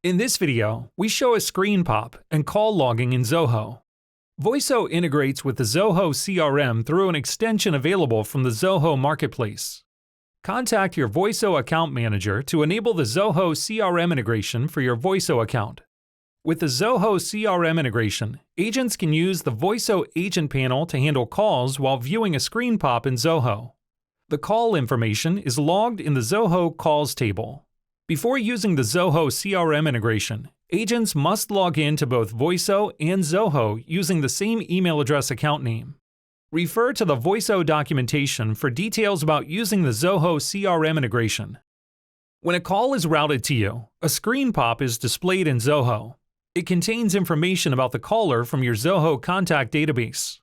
In this video, we show a screen pop and call logging in Zoho. Voiso integrates with the Zoho CRM through an extension available from the Zoho Marketplace. Contact your Voiso account manager to enable the Zoho CRM integration for your Voiso account. With the Zoho CRM integration, agents can use the Voiso Agent Panel to handle calls while viewing a screen pop in Zoho. The call information is logged in the Zoho Calls table. Before using the Zoho CRM integration, agents must log in to both Voiso and Zoho using the same email address account name. Refer to the Voiso documentation for details about using the Zoho CRM integration. When a call is routed to you, a screen pop is displayed in Zoho. It contains information about the caller from your Zoho contact database.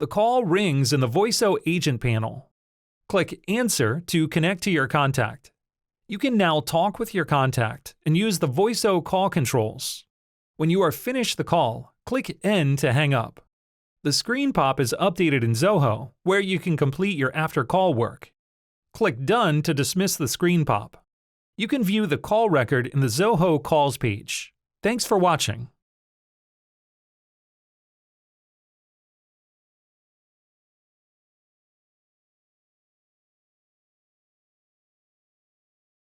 The call rings in the Voiso Agent Panel. Click Answer to connect to your contact. You can now talk with your contact and use the Voiso call controls. When you are finished the call, click End to hang up. The screen pop is updated in Zoho, where you can complete your after-call work. Click Done to dismiss the screen pop. You can view the call record in the Zoho Calls page. Thanks for watching.